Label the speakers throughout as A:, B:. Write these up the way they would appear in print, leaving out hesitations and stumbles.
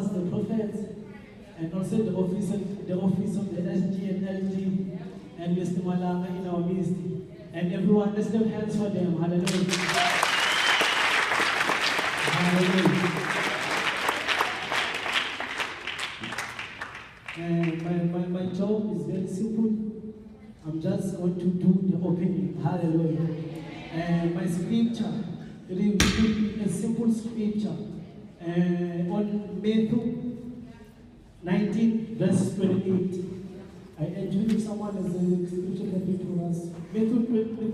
A: pastors, the prophets, and also the office of the SG and LG, and Mr. Mahlangu in our midst. And everyone, let's give hands for them. Hallelujah. Hallelujah. And my job is very simple. I'm just going to do the opening. Hallelujah. And my scripture, it will be a simple scripture. On Matthew 19, verse 28. I enjoy if someone has a scripture that read to us. Matthew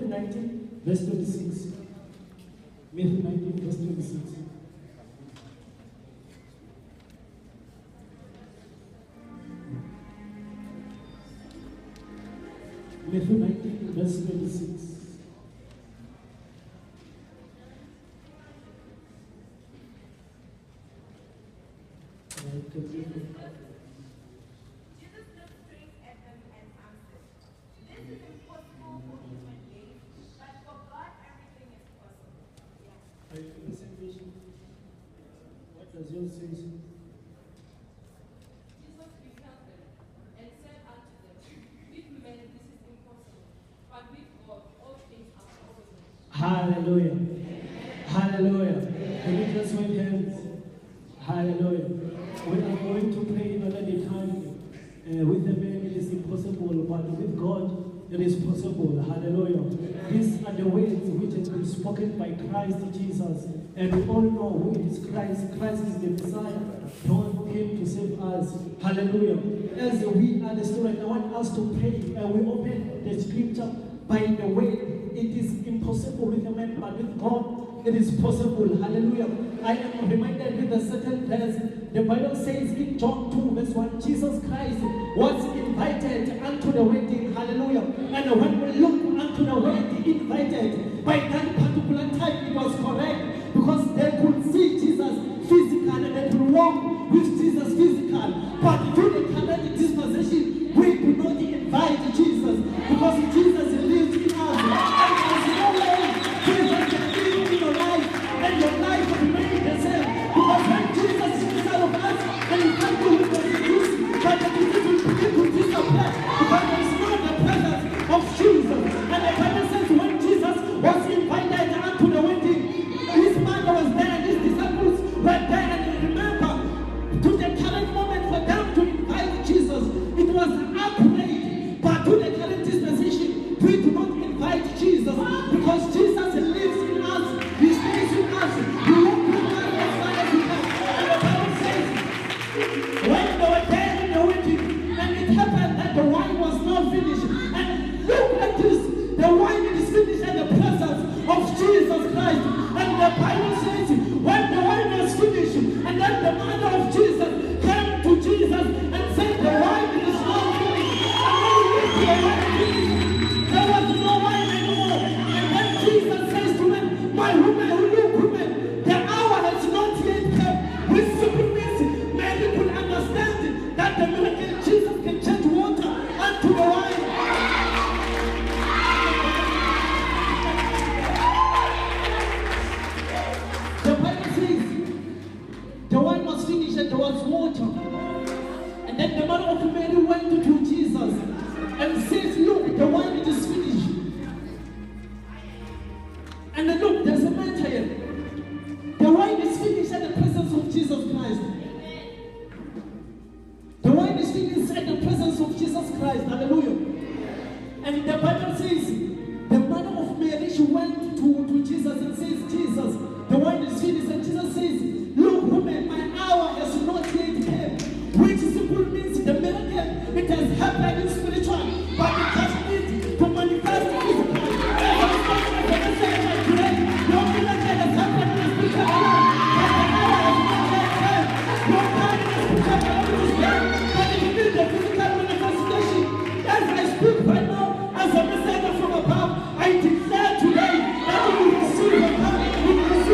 A: 19, verse 26. Matthew 19, verse 26. Matthew 19, verse 26. What does yours say? Jesus beheld them and said unto them, with men this is impossible, but with God all things are possible. Hallelujah. Hallelujah. Can you just wave hands? Hallelujah. We are going to pray in another time. With the man it is impossible, but with God it is possible. Hallelujah. These are the words which have been spoken by Christ Jesus. And we all know who is Christ. Christ is the Messiah. God came to save us. Hallelujah. As we are the student, I want us to pray. We open the scripture by the way. It is impossible with a man, but with God it is possible. Hallelujah. I am reminded with a certain verse. The Bible says in John 2 verse 1, Jesus Christ was invited unto the wedding. Hallelujah. And when we look unto the wedding invited, by that particular time it was correct, because they could see Jesus physical and they could walk with Jesus physical. But through the current dispensation, we do not invite Jesus, because Jesus lives in us. And there's no way Jesus can live in your life and your life will remain the same. Because when Jesus is inside of us, and you can't do with the disease, but the disease will begin to disappear, because there is not the presence of Jesus. And the Bible says when Jesus was invited unto the wedding, his mother was there and his disciples were there. And remember, to the current moment for them to invite Jesus, it was an upgrade. But to the current dispensation, we do not invite Jesus, because Jesus lives in us. He stays in us. He won't be one as far as he can. And the Bible says, when they were there in the wedding, and it happened that the wine was not finished. And look at this, the wine is finished in the presence of Jesus Christ. And the Bible says, when the wine was finished, and then the mother of Jesus came to Jesus and said, the wine is not finished. And when we looked, the wine finished. There was no wine anymore. And then Jesus says to them, my woman, look women, the hour has not yet come. Which simply means many could understand that the miracle Jesus can change water unto the wine. The Bible says the wine was finished and there was water. And then the mother of Mary went to Jesus and says, look, the wine is finished. And then look, there's a matter here. The wine is finished at the presence of Jesus Christ. The wine is finished at the presence of Jesus Christ. Hallelujah. And the Bible says, the mother of Mary, she went to Jesus and says, Jesus, the wine is finished. And Jesus says, look, woman, my hour has not yet come. Which simply means the miracle, it has happened in spiritual, but it just needs to manifest in physical. No miracle has happened in the spiritual realm, but the hour has not yet come. No time in the spiritual realm is there, but it needs the physical manifestation. As I speak right now, as a messenger from above, I declare today that you will receive the power, you will receive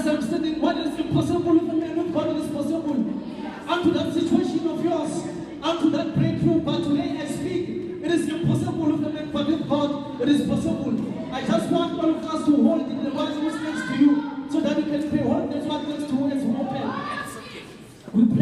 B: As I'm standing, what is impossible with a man with God, it is possible. Unto that situation of yours, unto that breakthrough, but today I speak, it is impossible with a man, but with God, it is possible. I just want all of us to hold in the Bible.